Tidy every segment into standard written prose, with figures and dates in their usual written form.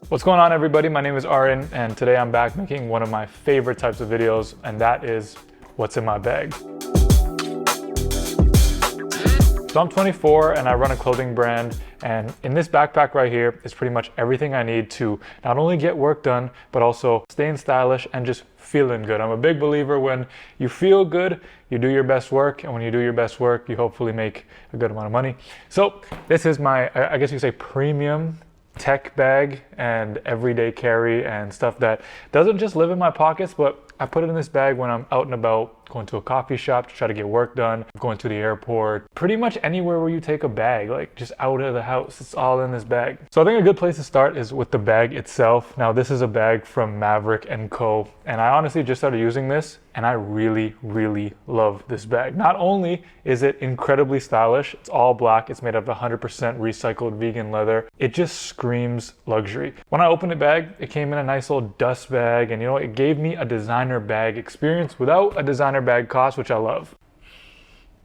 What's going on, everybody? My name is Arin, and today I'm back making one of my favorite types of videos, and that is what's in my bag. So I'm 24 and I run a clothing brand, and in this backpack right here is pretty much everything I need to not only get work done, but also staying stylish and just feeling good. I'm a big believer when you feel good, you do your best work, and when you do your best work, you hopefully make a good amount of money. So this is my, I guess you could say, premium tech bag and everyday carry and stuff that doesn't just live in my pockets, but I put it in this bag when I'm out and about, going to a coffee shop to try to get work done, going to the airport, pretty much anywhere where you take a bag, like just out of the house, it's all in this bag. So I think a good place to start is with the bag itself. Now this is a bag from Maverick & Co. And I honestly just started using this and I really, really love this bag. Not only is it incredibly stylish, it's all black, it's made of 100% recycled vegan leather. It just screams luxury. When I opened the bag, it came in a nice little dust bag, and you know, it gave me a designer bag experience without a designer bag cost, which I love.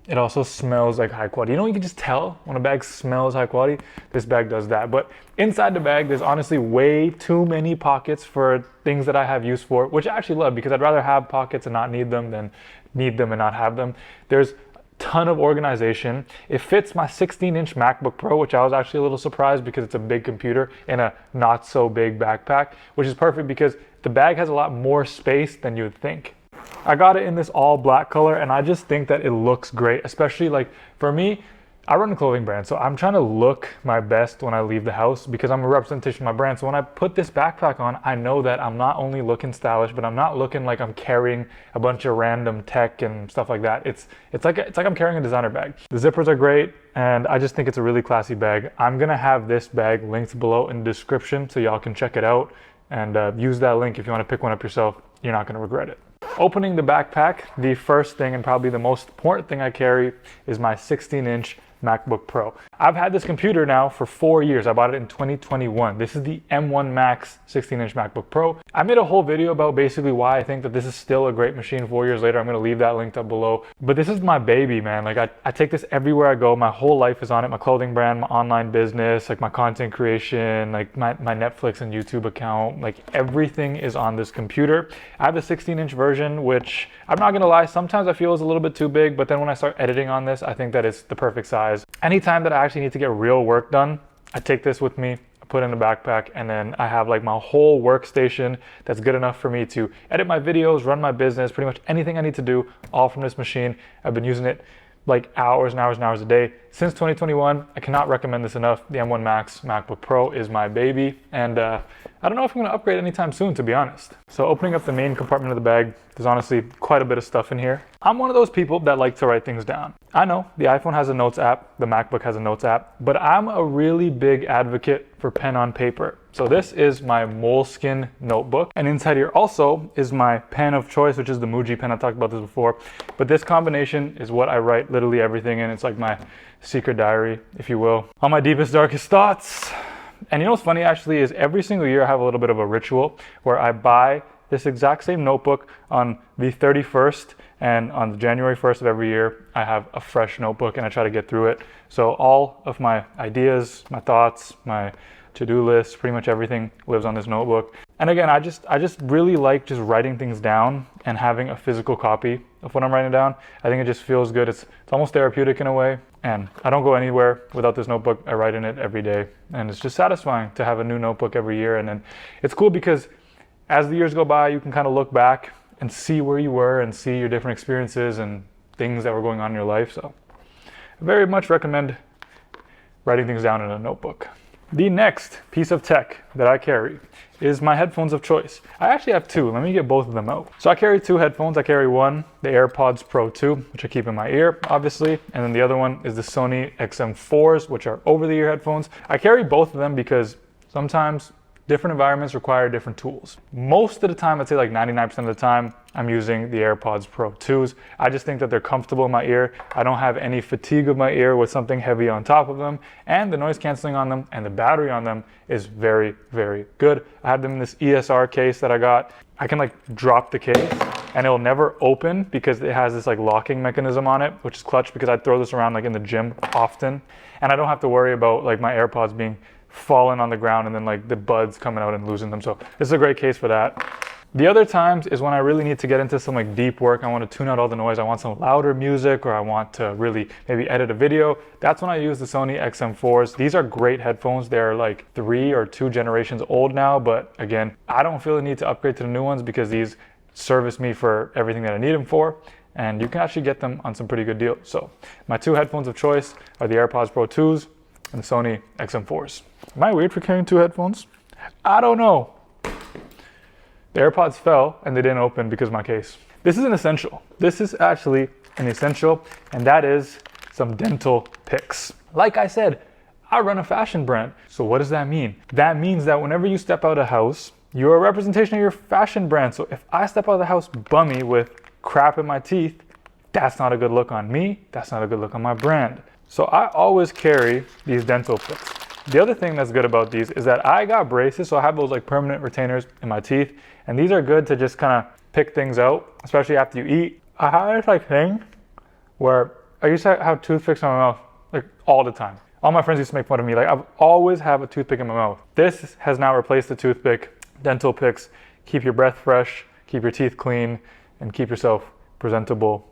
It also smells like high quality. You know, you can just tell when a bag smells high quality. This bag does that. But inside the bag, there's honestly way too many pockets for things that I have use for, which I actually love because I'd rather have pockets and not need them than need them and not have them. There's a ton of organization. It fits my 16-inch MacBook Pro, which I was actually a little surprised because it's a big computer in a not so big backpack, which is perfect because the bag has a lot more space than you would think. I got it in this all black color, and I just think that it looks great, especially like for me, I run a clothing brand, so I'm trying to look my best when I leave the house because I'm a representation of my brand. So when I put this backpack on, I know that I'm not only looking stylish, but I'm not looking like I'm carrying a bunch of random tech and stuff like that. It's like I'm carrying a designer bag. The zippers are great, and I just think it's a really classy bag. I'm gonna have this bag linked below in the description so y'all can check it out and use that link if you want to pick one up yourself. You're not gonna regret it. Opening the backpack, the first thing and probably the most important thing I carry is my 16-inch MacBook Pro. I've had this computer now for 4 years. I bought it in 2021. This is the M1 Max 16-inch MacBook Pro. I made a whole video about basically why I think that this is still a great machine 4 years later. I'm gonna leave that linked up below. But this is my baby, man. Like I take this everywhere I go. My whole life is on it. My clothing brand, my online business, like my content creation, like my Netflix and YouTube account, like everything is on this computer. I have the 16-inch version, which I'm not gonna lie, sometimes I feel is a little bit too big, but then when I start editing on this, I think that it's the perfect size. Anytime that I actually need to get real work done, I take this with me, I put it in the backpack, and then I have like my whole workstation that's good enough for me to edit my videos, run my business, pretty much anything I need to do, all from this machine. I've been using it like hours and hours and hours a day since 2021. I cannot recommend this enough. The M1 Max MacBook Pro is my baby, and I don't know if I'm gonna upgrade anytime soon, to be honest. So opening up the main compartment of the bag, there's honestly quite a bit of stuff in here. I'm one of those people that like to write things down. I know the iPhone has a notes app, the MacBook has a notes app, but I'm a really big advocate for pen on paper. So this is my Moleskine notebook, and inside here also is my pen of choice, which is the Muji pen. I talked about this before, but this combination is what I write literally everything in. It's like my secret diary, if you will. All my deepest, darkest thoughts. And you know what's funny actually is every single year I have a little bit of a ritual where I buy this exact same notebook on the 31st, and on January 1st of every year I have a fresh notebook and I try to get through it. So all of my ideas, my thoughts, my to-do list, pretty much everything lives on this notebook. And again, I just really like just writing things down and having a physical copy of what I'm writing down. I think it just feels good. It's almost therapeutic in a way. And I don't go anywhere without this notebook. I write in it every day. And it's just satisfying to have a new notebook every year. And then it's cool because as the years go by, you can kind of look back and see where you were and see your different experiences and things that were going on in your life. So I very much recommend writing things down in a notebook. The next piece of tech that I carry is my headphones of choice. I actually have two. Let me get both of them out. So I carry two headphones. I carry one, the AirPods Pro 2, which I keep in my ear, obviously. And then the other one is the Sony XM4s, which are over-the-ear headphones. I carry both of them because sometimes different environments require different tools. Most of the time, I'd say like 99% of the time, I'm using the AirPods Pro 2s. I just think that they're comfortable in my ear. I don't have any fatigue of my ear with something heavy on top of them. And the noise canceling on them and the battery on them is very, very good. I have them in this ESR case that I got. I can like drop the case and it'll never open because it has this like locking mechanism on it, which is clutch because I throw this around like in the gym often. And I don't have to worry about like my AirPods being falling on the ground and then like the buds coming out and losing them. So this is a great case for that. The other times is when I really need to get into some like deep work. I want to tune out all the noise. I want some louder music, or I want to really maybe edit a video. That's when I use the Sony XM4s. These are great headphones. They're like 3 or 2 generations old now, but again, I don't feel the need to upgrade to the new ones because these service me for everything that I need them for. And you can actually get them on some pretty good deals. So my 2 headphones of choice are the AirPods Pro 2s and the Sony XM4s. Am I weird for carrying 2 headphones? I don't know. The AirPods fell and they didn't open because of my case. This is an essential. This is actually an essential, and that is some dental picks. Like I said, I run a fashion brand. So what does that mean? That means that whenever you step out of the house, you're a representation of your fashion brand. So if I step out of the house bummy with crap in my teeth, that's not a good look on me. That's not a good look on my brand. So I always carry these dental picks. The other thing that's good about these is that I got braces, so I have those like permanent retainers in my teeth, and these are good to just kind of pick things out, especially after you eat. I have this like thing where I used to have toothpicks in my mouth like all the time. All my friends used to make fun of me. Like, I've always have a toothpick in my mouth. This has now replaced the toothpick. Dental picks keep your breath fresh, keep your teeth clean, and keep yourself presentable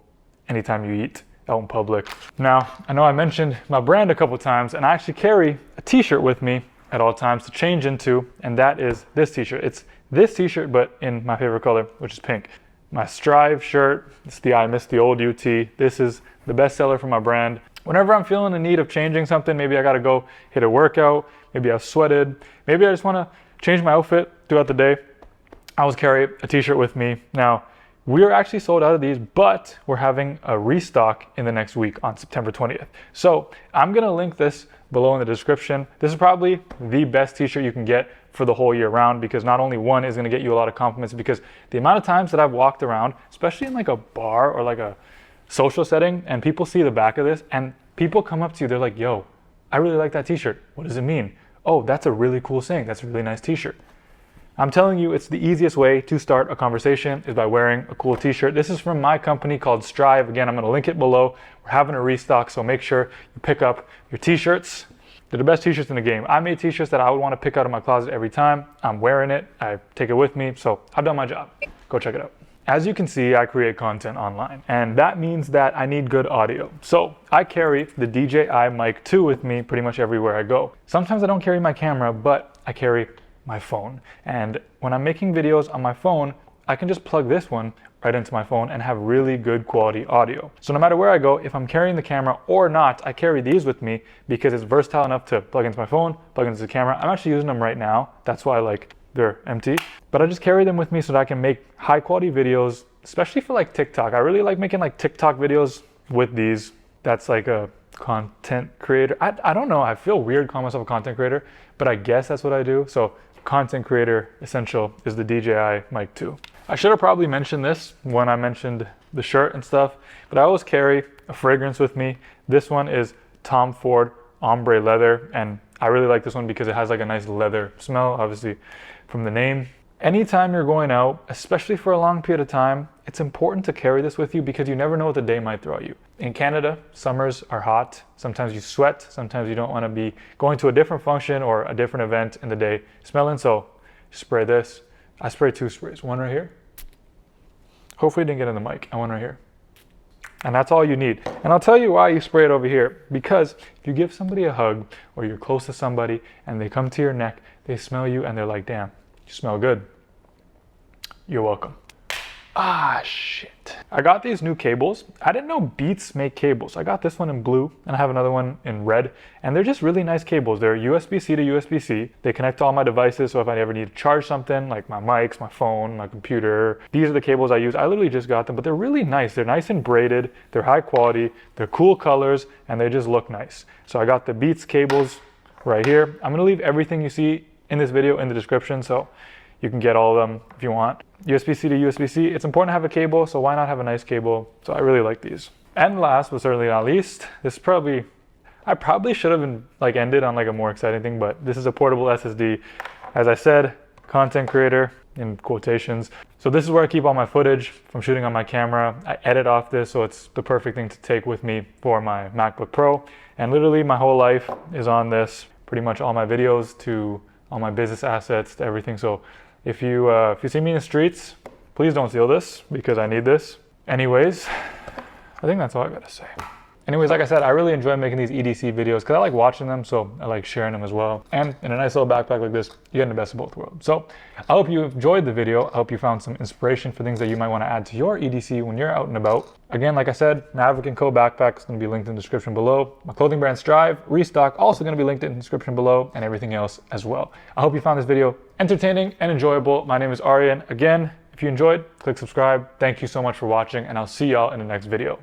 anytime you eat out in public. Now, I know I mentioned my brand a couple times, and I actually carry a t-shirt with me at all times to change into, and that is this t-shirt. It's this t-shirt, but in my favorite color, which is pink. My Strive shirt, it's the I Miss the Old UT. This is the best seller for my brand. Whenever I'm feeling the need of changing something, maybe I gotta go hit a workout, maybe I've sweated, maybe I just wanna change my outfit throughout the day, I always carry a t-shirt with me. Now, we're actually sold out of these, but we're having a restock in the next week on September 20th. So I'm gonna link this below in the description. This is probably the best t-shirt you can get for the whole year round, because not only one is gonna get you a lot of compliments, because the amount of times that I've walked around, especially in like a bar or like a social setting, and people see the back of this and people come up to you, they're like, yo, I really like that t-shirt. What does it mean? Oh, that's a really cool saying. That's a really nice t-shirt. I'm telling you, it's the easiest way to start a conversation is by wearing a cool t-shirt. This is from my company called Strive. Again, I'm gonna link it below. We're having a restock, so make sure you pick up your t-shirts. They're the best t-shirts in the game. I made t-shirts that I would wanna pick out of my closet every time. I'm wearing it, I take it with me, so I've done my job. Go check it out. As you can see, I create content online, and that means that I need good audio. So I carry the DJI Mic 2 with me pretty much everywhere I go. Sometimes I don't carry my camera, but I carry my phone. And when I'm making videos on my phone, I can just plug this one right into my phone and have really good quality audio. So no matter where I go, if I'm carrying the camera or not, I carry these with me because it's versatile enough to plug into my phone, plug into the camera. I'm actually using them right now. That's why they're empty. But I just carry them with me so that I can make high quality videos, especially for like TikTok. I really like making like TikTok videos with these. That's like a content creator. I don't know, I feel weird calling myself a content creator, but I guess that's what I do. So content creator essential is the DJI Mic 2. I should have probably mentioned this when I mentioned the shirt and stuff, but I always carry a fragrance with me. This one is Tom Ford Ombre Leather, and I really like this one because it has like a nice leather smell, obviously from the name. Anytime you're going out, especially for a long period of time, it's important to carry this with you because you never know what the day might throw at you. In Canada, summers are hot. Sometimes you sweat. Sometimes you don't want to be going to a different function or a different event in the day smelling. So spray this. I spray 2 sprays. One right here. Hopefully it didn't get in the mic. And one right here. And that's all you need. And I'll tell you why you spray it over here. Because if you give somebody a hug or you're close to somebody and they come to your neck, they smell you and they're like, damn, you smell good. You're welcome. Ah, shit. I got these new cables. I didn't know Beats make cables. I got this one in blue and I have another one in red. And they're just really nice cables. They're USB-C to USB-C. They connect to all my devices. So if I ever need to charge something like my mics, my phone, my computer, these are the cables I use. I literally just got them, but they're really nice. They're nice and braided. They're high quality. They're cool colors and they just look nice. So I got the Beats cables right here. I'm gonna leave everything you see in this video in the description. So you can get all of them if you want. USB-C to USB-C, it's important to have a cable, so why not have a nice cable? So I really like these. And last but certainly not least, I probably should have ended on like a more exciting thing, but this is a portable SSD. As I said, content creator in quotations. So this is where I keep all my footage from shooting on my camera. I edit off this, so it's the perfect thing to take with me for my MacBook Pro. And literally my whole life is on this. pretty much all my videos to all my business assets to everything. So if you see me in the streets, please don't steal this because I need this. Anyways, I think that's all I gotta say. Anyways, like I said, I really enjoy making these EDC videos because I like watching them, so I like sharing them as well. And in a nice little backpack like this, you get the best of both worlds. So I hope you enjoyed the video. I hope you found some inspiration for things that you might want to add to your EDC when you're out and about. Again, like I said, Maverick & Co. backpack is going to be linked in the description below. My clothing brand Strive, Restock, also going to be linked in the description below, and everything else as well. I hope you found this video entertaining and enjoyable. My name is Aryan. Again, if you enjoyed, click subscribe. Thank you so much for watching, and I'll see y'all in the next video.